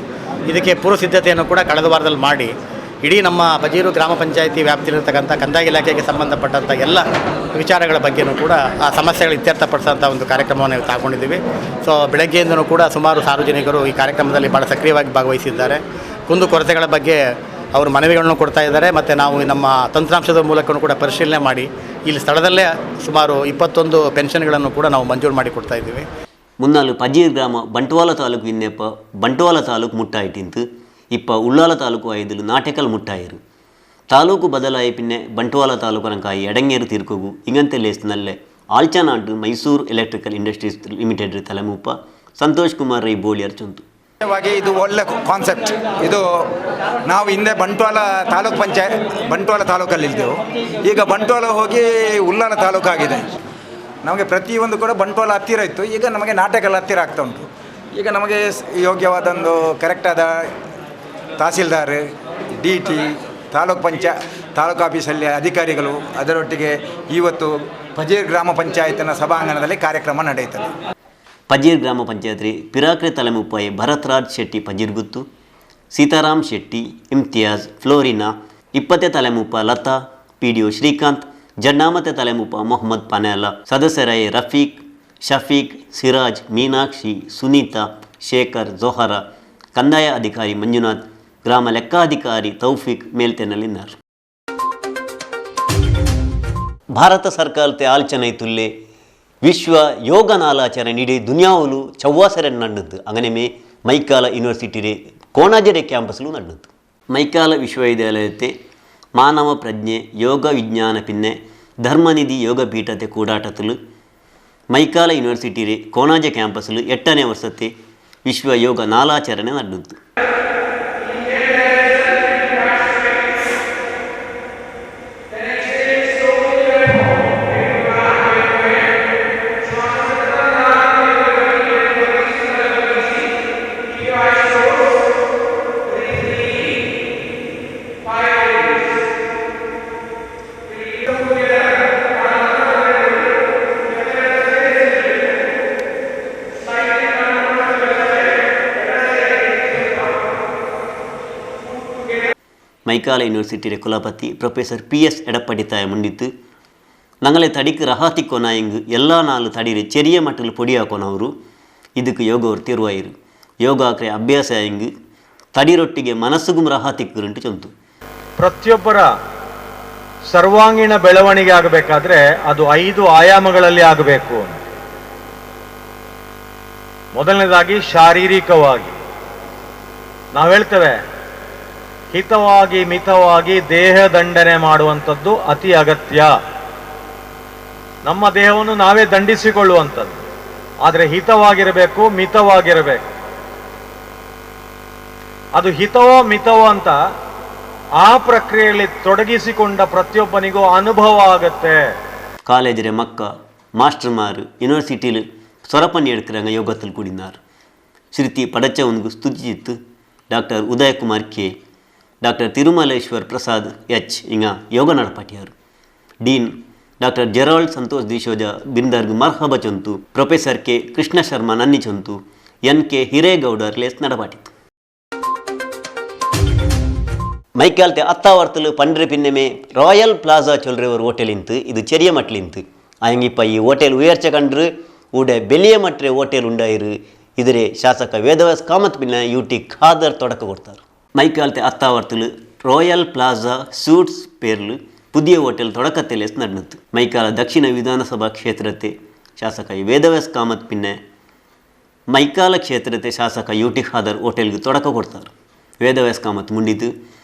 ಇದಕ್ಕೆ ಪೂರ್ವ ಸಿದ್ಧತೆಯನ್ನು ಕೂಡ ಕಳೆದ ವಾರದಲ್ಲಿ ಮಾಡಿ ಇಡೀ ನಮ್ಮ ಪಜೀರು ಗ್ರಾಮ ಪಂಚಾಯತಿ ವ್ಯಾಪ್ತಿಯಲ್ಲಿರ್ತಕ್ಕಂಥ ಕಂದಾಯ ಇಲಾಖೆಗೆ ಸಂಬಂಧಪಟ್ಟಂಥ ಎಲ್ಲ ವಿಚಾರಗಳ ಬಗ್ಗೆಯೂ ಕೂಡ ಆ ಸಮಸ್ಯೆಗಳು ಇತ್ಯರ್ಥಪಡಿಸೋಂಥ ಒಂದು ಕಾರ್ಯಕ್ರಮವನ್ನು ತಗೊಂಡಿದ್ದೀವಿ. ಸೊ ಬೆಳಗ್ಗೆಯಿಂದನೂ ಕೂಡ ಸುಮಾರು ಸಾರ್ವಜನಿಕರು ಈ ಕಾರ್ಯಕ್ರಮದಲ್ಲಿ ಭಾಳ ಸಕ್ರಿಯವಾಗಿ ಭಾಗವಹಿಸಿದ್ದಾರೆ. ಕುಂದು ಕೊರತೆಗಳ ಬಗ್ಗೆ ಅವರು ಮನವಿಗಳನ್ನು ಕೊಡ್ತಾ ಇದ್ದಾರೆ. ಮತ್ತು ನಾವು ನಮ್ಮ ತಂತ್ರಾಂಶದ ಮೂಲಕವೂ ಕೂಡ ಪರಿಶೀಲನೆ ಮಾಡಿ ಇಲ್ಲಿ ಸ್ಥಳದಲ್ಲೇ ಸುಮಾರು 21 ಪೆನ್ಷನ್ಗಳನ್ನು ಕೂಡ ನಾವು ಮಂಜೂರು ಮಾಡಿ ಕೊಡ್ತಾ ಇದ್ದೀವಿ. ಮುನ್ನಾಲು ಪಜೀರ್ ಗ್ರಾಮ ಬಂಟ್ವಾಳ ತಾಲೂಕು ಇನ್ನೆಪ್ಪ ಬಂಟ್ವಾಳ ತಾಲೂಕು ಮುಟ್ಟಾಯಿಟ್ಟಿಂತು. ಇಪ್ಪ ಉಳ್ಳಾಲ ತಾಲೂಕು ಐದಲು ನಾಟೆಕಲ್ ಮುಟ್ಟಾಯಿರು. ತಾಲೂಕು ಬದಲಾಯಿ ಪಿನ್ನೆ ಬಂಟ್ವಾಳ ತಾಲೂಕನಕಾಯಿ ಎಡಂಗೇರು ತೀರ್ಕೋಗು ಇಂಗಂತೆ ಲೇಸ್ನಲ್ಲೇ ಆಲ್ಚನಾಡು ಮೈಸೂರು ಎಲೆಕ್ಟ್ರಿಕಲ್ ಇಂಡಸ್ಟ್ರೀಸ್ ಲಿಮಿಟೆಡ್ ತಲೆಮುಪ್ಪ ಸಂತೋಷ್ ಕುಮಾರ್ ರೈ ಬೋಳಿಯರ್ ಚೊಂತು. ಇದು ಒಳ್ಳೆ ಕಾನ್ಸೆಪ್ಟ್. ಇದು ನಾವು ಹಿಂದೆ ಬಂಟ್ವಾಳ ತಾಲೂಕಲ್ಲಿದ್ದೆವು. ಈಗ ಬಂಟ್ವಾಳ ಹೋಗಿ ಉಳ್ಳಾಲ ತಾಲೂಕಾಗಿದೆ. ನಮಗೆ ಪ್ರತಿಯೊಂದು ಕೂಡ ಬಂಟ್ವಾಳ ಹತ್ತಿರ ಇತ್ತು. ಈಗ ನಮಗೆ ನಾಟಕಲ್ ಹತ್ತಿರ ಆಗ್ತಾ ಉಂಟು. ಈಗ ನಮಗೆ ಯೋಗ್ಯವಾದೊಂದು ಕರೆಕ್ಟಾದ ತಹಸೀಲ್ದಾರ್, DT, ತಾಲೂಕು ಆಫೀಸಲ್ಲಿ ಅಧಿಕಾರಿಗಳು, ಅದರೊಟ್ಟಿಗೆ ಇವತ್ತು ಪಜೀರ್ ಗ್ರಾಮ ಪಂಚಾಯತ್ನ ಸಭಾಂಗಣದಲ್ಲಿ ಕಾರ್ಯಕ್ರಮ ನಡೆಯುತ್ತದೆ. ಪಜೀರ್ ಗ್ರಾಮ ಪಂಚಾಯತ್ ಪಿರಾಕ್ರೆ ತಲೆಮುಪ್ಪಾಯಿ ಭರತ್ ರಾಜ್ ಶೆಟ್ಟಿ ಪಜೀರ್ ಗುತ್ತು, ಸೀತಾರಾಮ್ ಶೆಟ್ಟಿ, ಇಮ್ತಿಯಾಜ್, ಫ್ಲೋರಿನಾ, 20 ತಲೆಮುಪ್ಪ ಲತಾ, PDO ಶ್ರೀಕಾಂತ್, ಜಡ್ನಾಮತೆ ತಲೆಮುಪ್ಪ ಮೊಹಮ್ಮದ್ ಪನೇಲ, ಸದಸ್ಯರಾಯ ರಫೀಕ್, ಶಫೀಕ್, ಸಿರಾಜ್, ಮೀನಾಕ್ಷಿ, ಸುನೀತಾ, ಶೇಖರ್, ಜೋಹರ, ಕಂದಾಯ ಅಧಿಕಾರಿ ಮಂಜುನಾಥ್, ಗ್ರಾಮ ಲೆಕ್ಕಾಧಿಕಾರಿ ತೌಫಿಕ್ ಮೇಲ್ತೆನಲ್ಲಿದ್ದಾರೆ. ಭಾರತ ಸರ್ಕಾರತೆ ಆಲೋಚನೆ ತುಲ್ಲೆ ವಿಶ್ವ ಯೋಗ ನಾಲಾಚರಣೆ ನೀಡಿ ದುನಿಯಾವಲು ಚವ್ವಾಸರೆ ನಡ್ನದ್ದು. അങ്ങനെ മൈക്കാല യൂണിവേഴ്സിറ്റിയുടെ കോണാജരെ ക്യാമ്പസിലും നടന്നത്. മൈക്കാല വിശ്വവിദ്യാലയത്തെ മാനവ പ്രജ്ഞೆ ಯೋಗ ವಿಜ್ಞಾನ പിന്നെ ಧರ್ಮನಿಧಿ ಯೋಗ ಪೀಠತೆ ಕೂಡಾಟത്തിൽ മൈക്കാല യൂണിവേഴ്സിറ്റിയുടെ കോണാജ ക്യാമ്പസിൽ 8ನೇ ವರ್ಷത്തെ ವಿಶ್ವ ಯೋಗ ನಾಲಾಚರಣೆ ನಡೆದಿತ್ತು. மைக்கால யூனிவர்சிட்டிಯ ಕುಲಪತಿ ಪ್ರೊಫೆಸರ್ PS ಎಡಪ್ಪಡಿತಾಯ ಮುಂಡಿತ್ತು ഞങ്ങളെ തടിക്ക് റഹാത്തിക്കൊനായെങ്ക് എല്ലാ നാല് തടിയിൽ ചെറിയ മട്ടിൽ പൊടിയാക്കൊനವರು ಇದಕ್ಕೆ ಯೋಗವ್ರು ತಿರುವಾಯಿರು ಯೋಗ ಆಕ್ರೆ ಅಭ್ಯಾಸ ಆಯಂಗ್ ತಡಿರೊಟ್ಟಿಗೆ ಮನಸ್ಸಿಗೂ ರಹಾತಿಕ್ಕುಂಟು ಚಂತು. ಪ್ರತಿಯೊಬ್ಬರ ಸರ್ವಾಂಗೀಣ ಬೆಳವಣಿಗೆ ಆಗಬೇಕಾದ್ರೆ ಅದು 5 ಆಯಾಮಗಳಲ್ಲಿ ಆಗಬೇಕು. ಮೊದಲನೇದಾಗಿ ಶಾರೀರಿಕವಾಗಿ ನಾವು ಹೇಳ್ತೇವೆ, ಹಿತವಾಗಿ ಮಿತವಾಗಿ ದೇಹ ದಂಡನೆ ಮಾಡುವಂಥದ್ದು ಅತಿ ಅಗತ್ಯ. ನಮ್ಮ ದೇಹವನ್ನು ನಾವೇ ದಂಡಿಸಿಕೊಳ್ಳುವಂಥದ್ದು, ಆದರೆ ಹಿತವಾಗಿರಬೇಕು, ಮಿತವಾಗಿರಬೇಕು. ಅದು ಹಿತವೋ ಮಿತವೋ ಅಂತ ಆ ಪ್ರಕ್ರಿಯೆಯಲ್ಲಿ ತೊಡಗಿಸಿಕೊಂಡ ಪ್ರತಿಯೊಬ್ಬನಿಗೂ ಅನುಭವ ಆಗುತ್ತೆ. ಕಾಲೇಜರ ಮಕ್ಕ ಮಾಸ್ಟರ್ಮಾರು ಯೂನಿವರ್ಸಿಟಿಲಿ ಸ್ವರಪಣಿ ಎಡ್ಕರಂಗ ಯೋಗத்தில் ಕೂಡಿನಾರು. ಶ್ರುತಿ ಪಡಚವನ್ಗೂ ಸ್ತುತಿಸಿತ್ತು doctor Uday Kumar K, doctor Thirumaleshwar Prasad H ಇಂಗ ಯೋಗ ನಡಪಾಟಿಯಾರು. Dean doctor Gerald Santosh D'Souza ಬಿಂದರ್ಗ್ ಮರ್ಹಬ ಚೊಂತು, ಪ್ರೊಫೆಸರ್ K ಕೃಷ್ಣ ಶರ್ಮಾ ನನ್ನಿ ಚೊಂತು, NK ಹಿರೇಗೌಡರ್ ಲೇಸ್ ನಡಪಾಟಿತ್ತು. ಮೈಕಾಲ್ತೆ ಅತ್ತಾವರ್ತಲು ಪಂಡ್ರೆ ಪಿನ್ನೆಮೆ ರಾಯಲ್ ಪ್ಲಾಜಾ ಚೊಲ್ರೆವರು ಹೋಟೆಲಿಂತು ಇದು ಚೆರಿಯ ಮಟ್ಲಿಂತು ಆಯಂಗಿಪ್ಪ ಈ ಹೋಟೆಲ್ ಉಯರ್ಚ ಕಂಡ್ರು ಊಡೆ ಬೆಲಿಯ ಮಟ್ರೆ ಹೋಟೆಲ್ ಉಂಡಾಯಿರು ಇದರೆ ಶಾಸಕ ವೇದವ್ಯಾಸ್ ಕಾಮತ್ ಪಿನ್ನ UT ಖಾದರ್ ತೊಡಕ ಕೊಡ್ತಾರೆ. ಮೈಕಾಲ್ತೆ ಅತ್ತಾವರ್ತಲು ರಾಯಲ್ ಪ್ಲಾಜಾ ಸೂಟ್ಸ್ ಪೇರ್ಲು ಪುದಿಯ ಹೋಟೆಲ್ ತೊಡಕತ್ತೆಲೆಸ್ ನಡೆನಿತ್ತು. ಮೈಕಾಲ ದಕ್ಷಿಣ ವಿಧಾನಸಭಾ ಕ್ಷೇತ್ರತೆ ಶಾಸಕ ವೇದವ್ಯಾಸ್ ಕಾಮತ್ ಪಿನ್ನೆ ಮೈಕಾಲ ಕ್ಷೇತ್ರತೆ ಶಾಸಕ UT ಖಾದರ್ ಹೋಟೆಲ್ಗೆ ತೊಡಕ ಕೊಡ್ತಾರೆ. ವೇದವ್ಯಾಸ್ ಕಾಮತ್ ಮುಂಡಿತು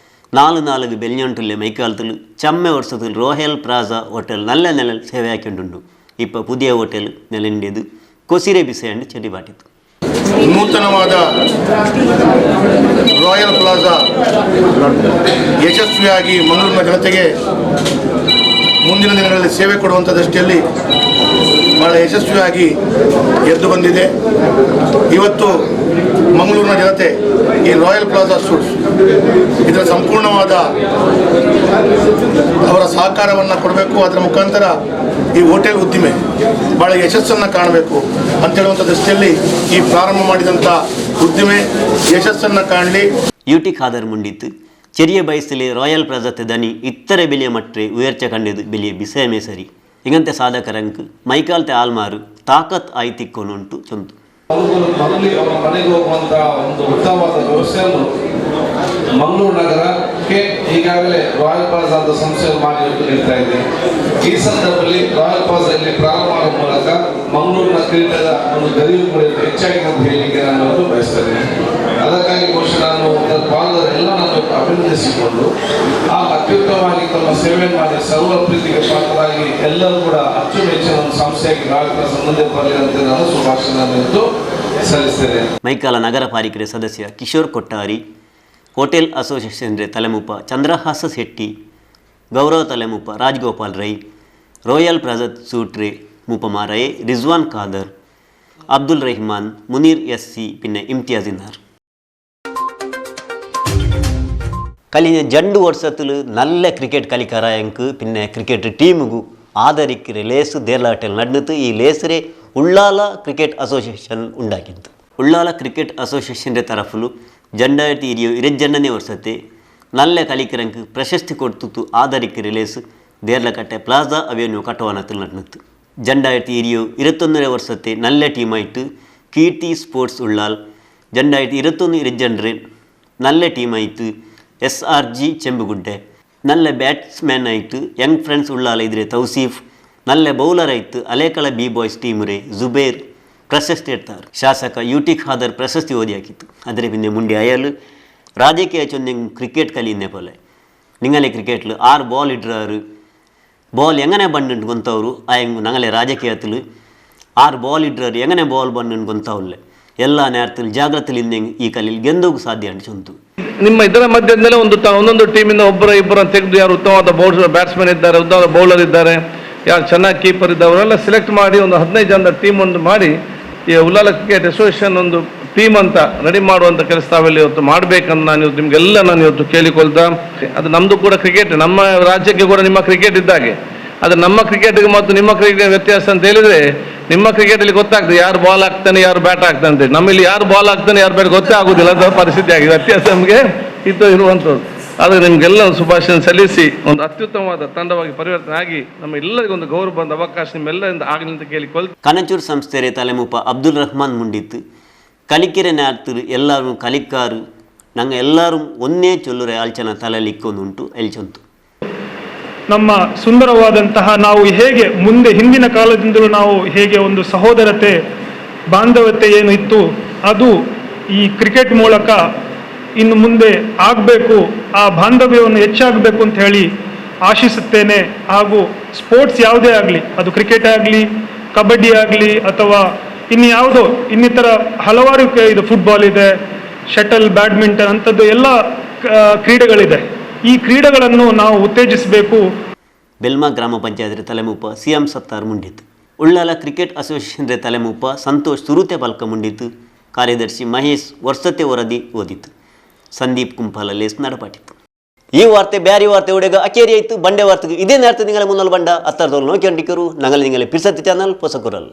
4 ಬೆಲ್ಯಂಟುಲ್ಲೆ ಮೈಕಾಲத்தில் ಚಮ್ಮೆ ವರ್ಷದಲ್ಲಿ ರಾಯಲ್ ಪ್ಲಾಜಾ ಹೋಟೆಲ್ നല്ല ನೆಲೆ ಸೇವೆ ಹಾಕಿಂಡುಂಡು. ಇಪ್ಪ ಪುದಿಯ ಹೋಟೆಲ್ ನೆಲೆಂಡಿದ್ದು ಕೊಸಿರೆ ಬಿಸೆಯಂಡು ಚೆಡಿ ಬಾಟಿತ್ತು. ನೂತನವಾದ ರಾಯಲ್ ಪ್ಲಾಜಾ ಯಶಸ್ವಿಯಾಗಿ ಮಂಗಳೂರಿನ ಜನತೆಗೆ ಮುಂದಿನ ದಿನಗಳಲ್ಲಿ ಸೇವೆ ಕೊಡುವಂಥ ದೃಷ್ಟಿಯಲ್ಲಿ ಬಹಳ ಯಶಸ್ವಿಯಾಗಿ ಎದ್ದು ಬಂದಿದೆ. ಇವತ್ತು ಮಂಗಳೂರಿನ ಜನತೆ ಈ ರಾಯಲ್ ಪ್ಲಾಜಾ ಸೂಟ್ಸ್ ಇದರ ಸಂಪೂರ್ಣವಾದ ಅವರ ಸಹಕಾರವನ್ನು ಕೊಡಬೇಕು. ಅದರ ಮುಖಾಂತರ ಈ ಹೋಟೆಲ್ ಉದ್ದಿಮೆ ಭಾಳ ಯಶಸ್ಸನ್ನು ಕಾಣಬೇಕು ಅಂತ ಹೇಳುವಂಥ ದೃಷ್ಟಿಯಲ್ಲಿ ಈ ಪ್ರಾರಂಭ ಮಾಡಿದಂಥ ಉದ್ದಿಮೆ ಯಶಸ್ಸನ್ನು ಕಾಣಲಿ. UT ಖಾದರ್ ಮುಂಡಿತ್ತು ചെറിയ വയസ്സിലെ റോയൽ പ്ലാസത്തെ ധനി ഇത്ര വലിയ മട്രെ ഉയർച്ച കണ്ടത് വലിയ വിഷയമേ സരി. ഇങ്ങനത്തെ സാധಕರಂക്ക് ಮೈಕಾಲ್ತೆ ಆಲ್ಮಾರು ತಾಕತ್ ಆಯ್ತಿಕ್ಕೊನುಂಟು ಚೊಂತು. ಮನೆಗೆ ಹೋಗುವಂಥ ಒಂದು ಉತ್ತಮವಾದ ವ್ಯವಸ್ಥೆಯನ್ನು ಮಂಗಳೂರು ನಗರಕ್ಕೆ ಈಗಾಗಲೇ ರಾಯಲ್ ಪ್ಲಾಜಾ ಅಂತ ಸಂಸ್ಥೆಯನ್ನು ಮಾಡಿ ನೀಡ್ತಾ ಇದೆ. ಈ ಸಂದರ್ಭದಲ್ಲಿ ರಾಯಲ್ ಪ್ಲಾಜಾ ಇಲ್ಲಿ ಪ್ರಾರಂಭ ಮಾಡುವ ಮೂಲಕ ಮಂಗಳೂರಿನ ಕ್ರೀಡೆಯ ಒಂದು ಗರಿವು ಹೆಚ್ಚಾಗಿ ಅಂತ ಹೇಳಲಿಕ್ಕೆ ನಾನು ಬಯಸ್ತೇನೆ. ಅದಕ್ಕಾಗಿ ಬಹುಶಃ ನಾನು ಪಾಲ್ಗೊಳ್ಳ ನಾನು ಅಭಿನಂದಿಸಿಕೊಂಡು ಆ ಅತ್ಯುತ್ತಮವಾಗಿ ತಮ್ಮ ಸೇವೆ ಮಾಡಿ ಸರ್ವ ಪ್ರೀತಿಗೆ ಪಾತ್ರರಾಗಿ ಎಲ್ಲರೂ ಕೂಡ ಅಚ್ಚುಮೆಚ್ಚಿನ ಒಂದು ಸಂಸ್ಥೆಯಾಗಿ ರಾಯಲ್ ಪ್ಲಾಜಾ ಮುಂದೆ ಬರಲಿ ಅಂತ ನಾನು ಶುಭಾಶಯವನ್ನು ಸಲ್ಲಿಸ್ತೇನೆ. ಮೈಕಾಲ ನಗರ ಪಾಲಿಕೆ ಸದಸ್ಯ ಕಿಶೋರ್ ಕೊಟ್ಟಾರಿ, ಹೋಟೆಲ್ ಅಸೋಸಿಯೇಷನ್ ತಲೆಮುಪ ಚಂದ್ರಹಾಸ ಶೆಟ್ಟಿ, ಗೌರವ ತಲೆಮುಪ ರಾಜ್ಗೋಪಾಲ್ ರೈ, ರಾಯಲ್ ಪ್ಲಾಜಾ ಸೂಟ್ರೆ ಮೂಪಮಾರಯೆ ರಿಜ್ವಾನ್ ಖಾದರ್, ಅಬ್ದುಲ್ ರೆಹಮಾನ್, ಮುನೀರ್ SC പിന്നെ ഇംതിയാസിനാർ. കഴിഞ്ഞ 2 വർഷത്തിൽ നല്ല ക്രിക്കറ്റ് കളിക്കാരായക്ക് പിന്നെ ക്രിക്കറ്റ് ടീമുಗೂ ആദരിക്കರೆ ಲೇಸು ದೇರ್ಲಾಟೆಲ್ ನಡೆದಿತ್ತು. ಈ ಲೇಸರೆ ಉಳ್ಳಾಲ ಕ್ರಿಕೆಟ್ ಅಸೋಸಿಯೇಷನ್ ഉണ്ടാക്കിದ್ದು. ಉಳ್ಳಾಲ ಕ್ರಿಕೆಟ್ ಅಸೋಸಿಯೇಷನ್റെ ತರಫಲು 2022ನೇ ವರ್ಷത്തെ നല്ല കളിക്കരങ്ക് പ്രശസ്തി കൊടുത്തു ആദരിക്കರೆ ಲೇಸು ದೇರ್ಲಕಟ್ಟೆ ಪ್ಲಾಜಾ ಅವೆನ್ಯೂ ಕಟ್ಟವನത്തിൽ നടന്നിತ್ತು. 2021ನೇ ವರ್ಷത്തെ നല്ല ടീമായിട്ട് കീർത്തി സ്പോർട്സ് ഉള്ളാൽ, 2021-22 നല്ല ടീമായിട്ട് SRG ಚೆಂಬುಗುಡ್ಡೆ, നല്ല ಬ್ಯಾಟ್ಸ್ಮನ್ ಆಯಿತು ಯಂಗ್ ಫ್ರೆಂಡ್ಸ್ ಉಳ್ಳಾಲ ಇದ್ರೆ ತೌಸೀಫ್, നല്ല ಬೌಲರ್ ಆಯಿತು ಅಲೇಕಳ B-ಬಾಯ್ಸ್ ಟೀಮುರೆ ಜುಬೇರ್ ಪ್ರಶಸ್ತಿ ಇಡ್ತಾರೆ. ಶಾಸಕ UT ಖಾದರ್ ಪ್ರಶಸ್ತಿ ಓದಿ ಹಾಕಿತ್ತು. ಅದರ പിന്നെ ಮುಂದೆ ಅಯಲು ರಾಜಕೀಯ ಚೊಂದೆಂಗ್ ಕ್ರಿಕೆಟ್ ಕಲಿಯನ್ನೇ ಪೋಲೆ ನಿಂಗಲೆ ಕ್ರಿಕೆಟ್ಲು 6 ಬಾಲ್ ಇಡ್ರಾರು ಬಾಲ್ ಎಂಗನೆ ಬಂಡು ಗೊಂತವರು ಆಯಂಗು ನಂಗಲೆ ರಾಜಕೀಯത്തിൽ 6 ಬಾಲ್ ಇಡ್ರಾರು ಎಂಗನೆ ಬಾಲ್ ಬಂಡು ಗೊಂತವಲ್ಲೆ ಎಲ್ಲ ನೇರದಲ್ಲಿ ಜಾಗ್ರತೆಲಿಂದ ಈ ಕಲಿಯಲ್ಲಿ ಗೆಂದೋಗು ಸಾಧ್ಯ ಅಂತ ಚೊಂತು. ನಿಮ್ಮ ಇದರ ಮಧ್ಯದಲ್ಲೇ ಒಂದೊಂದು ಟೀಮಿಂದ ಇಬ್ಬರು ತೆಗೆದು ಯಾರು ಉತ್ತಮವಾದ ಬ್ಯಾಟ್ಸ್ಮನ್ ಇದ್ದಾರೆ, ಉತ್ತಮವಾದ ಬೌಲರ್ ಇದ್ದಾರೆ, ಯಾರು ಚೆನ್ನಾಗಿ ಕೀಪರ್ ಇದ್ದಾರೆ, ಅವರೆಲ್ಲ ಸೆಲೆಕ್ಟ್ ಮಾಡಿ ಒಂದು 15 ಜನದ ಟೀಮ್ ಒಂದು ಮಾಡಿ ಈ ಉಳ್ಳಾಲ ಕ್ರಿಕೆಟ್ ಅಸೋಸಿಯೇಷನ್ ಒಂದು ಟೀಮ್ ಅಂತ ರೆಡಿ ಮಾಡುವಂಥ ಕೆಲಸ ತಾವೆಲ್ಲ ಇವತ್ತು ಮಾಡಬೇಕಂತ ನಾನು ನಿಮಗೆಲ್ಲ ನಾನು ಇವತ್ತು ಕೇಳಿಕೊಳ್ತಾ, ಅದು ನಮ್ಮದು ಕೂಡ ಕ್ರಿಕೆಟ್, ನಮ್ಮ ರಾಜ್ಯಕ್ಕೆ ಕೂಡ ನಿಮ್ಮ ಕ್ರಿಕೆಟ್ ಇದ್ದಾಗೆ. ಅದು ನಮ್ಮ ಕ್ರಿಕೆಟ್ಗೆ ಮತ್ತು ನಿಮ್ಮ ಕ್ರಿಕೆಟ್ ವ್ಯತ್ಯಾಸ ಅಂತ ಹೇಳಿದರೆ, ನಿಮ್ಮ ಕ್ರಿಕೆಟಲ್ಲಿ ಗೊತ್ತಾಗ್ತದೆ ಯಾರು ಬಾಲ್ ಹಾಕ್ತಾನೆ ಯಾರು ಬ್ಯಾಟ್ ಹಾಕ್ತಾನೆ ಅಂತೇಳಿ. ನಮ್ಮಲ್ಲಿ ಯಾರು ಬಾಲ್ ಹಾಕ್ತಾನೆ ಯಾರು ಬ್ಯಾಟ್ ಗೊತ್ತೇ ಆಗೋದಿಲ್ಲ, ಅದು ಪರಿಸ್ಥಿತಿ ಆಗಿದೆ. ವ್ಯತ್ಯಾಸ ನಮಗೆ ಇರುವಂಥದ್ದು. ಆದರೆ ನಿಮಗೆಲ್ಲ ಒಂದು ಶುಭಾಶಯ ಸಲ್ಲಿಸಿ ಒಂದು ಅತ್ಯುತ್ತಮವಾದ ತಂಡವಾಗಿ ಪರಿವರ್ತನೆ ಆಗಿ ನಮ್ಮ ಎಲ್ಲರಿಗೊಂದು ಗೌರವ ಬಂದ ಅವಕಾಶ ನಿಮ್ಮೆಲ್ಲರಿಂದ ಆಗಲಿ ಅಂತ ಕೇಳಿಕೊಳ್ತು. ಕನಚೂರು ಸಂಸ್ಥೆರೆ ತಲೆಮುಪ್ಪ ಅಬ್ದುಲ್ ರಹಮಾನ್ ಮುಂಡಿತ್ತು ಕಲಿಕೆರೆ ನ್ಯಾರ್ತರು ಎಲ್ಲರೂ ಕಲಿಕಾರು ನಂಗೆ ಎಲ್ಲರೂ ಒಂದೇ ಚೊಲ್ಲುರೆ ಆಲ್ಚನ ತಲೆಲಿಕ್ಕೊಂದುಂಟು ಎಲ್ಚಂತು. ನಮ್ಮ ಸುಂದರವಾದಂತಹ ನಾವು ಹೇಗೆ ಮುಂದೆ ಹಿಂದಿನ ಕಾಲದಿಂದಲೂ ನಾವು ಹೇಗೆ ಒಂದು ಸಹೋದರತೆ ಬಾಂಧವ್ಯತೆ ಏನು ಇತ್ತು ಅದು ಈ ಕ್ರಿಕೆಟ್ ಮೂಲಕ ಇನ್ನು ಮುಂದೆ ಆಗಬೇಕು, ಆ ಬಾಂಧವ್ಯವನ್ನು ಹೆಚ್ಚಾಗಬೇಕು ಅಂತ ಹೇಳಿ ಆಶಿಸುತ್ತೇನೆ. ಹಾಗೂ ಸ್ಪೋರ್ಟ್ಸ್ ಯಾವುದೇ ಆಗಲಿ, ಅದು ಕ್ರಿಕೆಟ್ ಆಗಲಿ, ಕಬಡ್ಡಿ ಆಗಲಿ, ಅಥವಾ ಇನ್ಯಾವುದೋ ಇನ್ನಿತರ ಹಲವಾರು ಇದು ಫುಟ್ಬಾಲ್ ಇದೆ, ಶಟಲ್, ಬ್ಯಾಡ್ಮಿಂಟನ್ ಅಂಥದ್ದು ಎಲ್ಲ ಕ್ರೀಡೆಗಳಿದೆ. ಈ ಕ್ರೀಡೆಗಳನ್ನು ನಾವು ಉತ್ತೇಜಿಸಬೇಕು. ಬೆಲ್ಮಾ ಗ್ರಾಮ ಪಂಚಾಯತ್ ತಲೆಮುಪ್ಪ CM ಸತ್ತಾರ್ ಮುಂಡಿತ್ತು. ಉಳ್ಳಾಲ ಕ್ರಿಕೆಟ್ ಅಸೋಸಿಯೇಷನ್ ತಲೆಮುಪ್ಪ ಸಂತೋಷ್ ಸುರುತೆ ಪಾಲ್ಕ ಮುಂಡಿತ್ತು. ಕಾರ್ಯದರ್ಶಿ ಮಹೇಶ್ ವರ್ಷತೆ ವರದಿ ಓದಿತ್ತು. ಸಂದೀಪ್ ಕುಂಪಾಲ ಲೇಸ್ ನಡಪಾಟಿತ್ತು. ಈ ವಾರ್ತೆ ಬ್ಯಾರಿ ವಾರ್ತೆ ಒಡೆಗ ಅಕೇರಿ ಆಯಿತು. ಬಂಡೆ ವಾರ್ತೆಗೆ ಇದೇ ನೇರ್ತ ನಿಂಗಲ ಮುನ್ನಲ್ ಬಂಡ ಅತ್ತರದವ್ರು ನೋಕಿಕೊಂಡಿಕರು ನಂಗಲ ನಿಂಗಲೆ ಪಿರ್ಸತಿ ಚಾನಲ್ ಪೊಸಕುರಲ್.